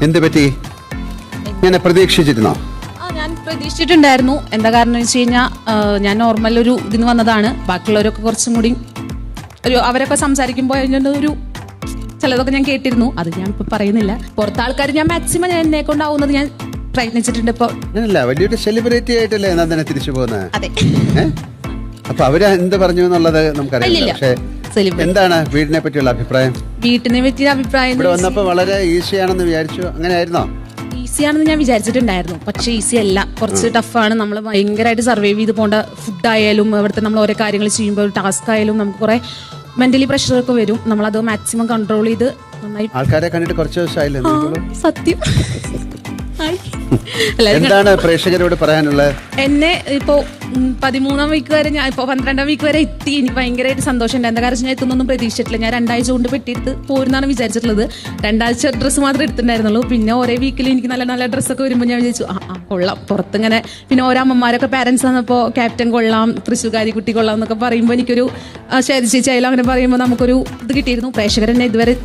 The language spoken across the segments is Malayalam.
എന്ത് പറ്റി? ഞാൻ പ്രതീക്ഷിച്ചിരുന്നോ? ഞാൻ പ്രതീക്ഷിച്ചിട്ടുണ്ടായിരുന്നു. എന്താ കാരണം വെച്ച് കഴിഞ്ഞാൽ ഞാൻ നോർമൽ ഒരു ഇതിന് വന്നതാണ്. ബാക്കിയുള്ളവരൊക്കെ കുറച്ചും കൂടി അവരൊക്കെ സംസാരിക്കുമ്പോൾ അതിൻ്റെ ഒരു ചിലതൊക്കെ ഞാൻ കേട്ടിരുന്നു. അത് ഞാൻ ഇപ്പൊ പറയുന്നില്ല. പുറത്തെ ആൾക്കാർ ഞാൻ മാക്സിമം ഞാൻ എന്നെ കൊണ്ടാവുന്നത് ഞാൻ പ്രയത്നിച്ചിട്ടുണ്ട്. ഇപ്പൊ അങ്ങനല്ല, വലിയൊരു സെലിബ്രിറ്റി ആയിട്ടല്ലേ നന്ദന തിരിച്ചു പോകുന്നത്. അതെ. അപ്പൊ അവര് എന്ത് പറഞ്ഞു എന്നുള്ളത് നമുക്കറിയില്ല. പക്ഷെ എന്താണ് വീടിനെ പറ്റിയുള്ള അഭിപ്രായം? വീട്ടിനെ പറ്റിയ അഭിപ്രായം ഇവിടെ വന്നപ്പോ വളരെ ഈസിയാണെന്ന് വിചാരിച്ചു. അങ്ങനെ ആയിരുന്നോ? ഈസിയാണെന്ന് ഞാൻ വിചാരിച്ചിട്ടുണ്ടായിരുന്നു. പക്ഷെ ഈസി അല്ല, കുറച്ച് ടഫാണ്. നമ്മൾ ഭയങ്കരമായിട്ട് സർവൈവ് ചെയ്ത് പോകേണ്ട. ഫുഡായാലും അവിടുത്തെ നമ്മൾ ഓരോ കാര്യങ്ങൾ ചെയ്യുമ്പോൾ ടാസ്ക് ആയാലും നമുക്ക് കുറെ മെന്റലി പ്രഷറൊക്കെ വരും. നമ്മളത് മാക്സിമം കൺട്രോൾ ചെയ്ത് നന്നായി. ആൾക്കാരെ കണ്ടിട്ട് കുറച്ച് ദിവസമായില്ലേ? സത്യം. എന്താണ് പ്രേക്ഷകരോട് പറയാനുള്ളത്? എന്നെ ഇപ്പോ 13ാം വീക്ക് വരെ, ഞാൻ ഇപ്പൊ 12ാം വീക്ക് വരെ എത്തി. എനിക്ക് ഭയങ്കരമായിട്ട് സന്തോഷമുണ്ട്. എന്താ കാരണം ഞാൻ എത്തുന്നൊന്നും പ്രതീക്ഷിച്ചിട്ടില്ല. ഞാൻ 2 ആഴ്ച കൊണ്ട് പെട്ടിയെടുത്ത് പോരുന്നാണ് വിചാരിച്ചിട്ടുള്ളത്. 2 ആഴ്ച ഡ്രസ്സ് മാത്രമേ എടുത്തിട്ടുണ്ടായിരുന്നുള്ളൂ. പിന്നെ ഓരോ വീക്കിൽ എനിക്ക് നല്ല നല്ല ഡ്രസ്സൊക്കെ വരുമ്പോൾ ഞാൻ വിചാരിച്ചു കൊള്ളാം പുറത്തിങ്ങനെ. പിന്നെ ഓരോ അമ്മമാരൊക്കെ പാരന്റ്സ് വന്നപ്പോൾ ക്യാപ്റ്റൻ കൊള്ളാം, തൃശ്ശൂർക്കാരി കുട്ടി കൊള്ളാം എന്നൊക്കെ പറയുമ്പോൾ എനിക്കൊരു ശരി ചേച്ചി ആയാലും അങ്ങനെ പറയുമ്പോൾ നമുക്കൊരു ഇത് കിട്ടിയിരുന്നു. പ്രേക്ഷകരെന്നെ ഇതുവരെ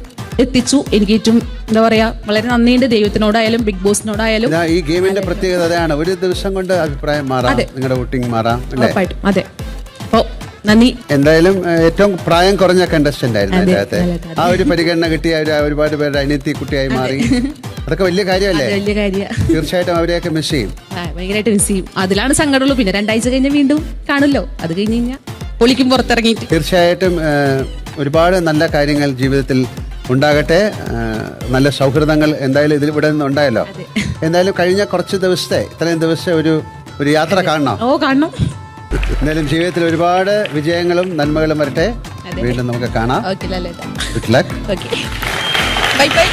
എത്തിച്ചു. എനിക്ക് ഏറ്റവും എന്താ പറയാ വളരെ നന്ദിയുണ്ട് ദൈവത്തിനോടായാലും ബിഗ് ബോസിനോടായാലും. ഈ ഗെയിമിന്റെ പ്രത്യേകത അതാണ്, ഒരു ദിവസം കൊണ്ട് അഭിപ്രായം മാറാം, നിങ്ങളുടെ വോട്ടിംഗ് മാറാം. അതെ. അപ്പോ നന്ദി. എന്തായാലും ഏറ്റവും പ്രായം കുറഞ്ഞ കണ്ടസ്റ്റന്റ് ആയിരുന്നു അതിനകത്ത്. ആ ഒരു പരിഗണന കിട്ടിയ ഒരുപാട് പേരുടെ അനിയത്തി കുട്ടിയായി മാറി. അതൊക്കെ വലിയ കാര്യമല്ലേ? വലിയ കാര്യമാണ്. തീർച്ചയായിട്ടും അവരെയൊക്കെ മിസ് ചെയ്യും, ഭയങ്കരമായിട്ട് മിസ് ചെയ്യും. അതിലാണ് സങ്കടമുള്ളൂ. പിന്നെ 2 ആഴ്ച കഴിഞ്ഞാൽ വീണ്ടും കാണുമല്ലോ. അത് കഴിഞ്ഞ് കഴിഞ്ഞാൽ പൊളിക്കും പുറത്തിറങ്ങിയിട്ട്. തീർച്ചയായിട്ടും ഒരുപാട് നല്ല കാര്യങ്ങൾ ജീവിതത്തിൽ ഉണ്ടാകട്ടെ. നല്ല സൗഹൃദങ്ങൾ എന്തായാലും ഇവിടെ നിന്ന് ഉണ്ടായല്ലോ. എന്തായാലും കഴിഞ്ഞ കുറച്ച് ദിവസത്തെ ഇത്രയും ദിവസത്തെ ഒരു യാത്ര കാണണം. കാണണം. എന്തായാലും ജീവിതത്തിൽ ഒരുപാട് വിജയങ്ങളും നന്മകളും വരട്ടെ. വീണ്ടും നമുക്ക് കാണാം. Okay. Good luck. Okay. Bye bye.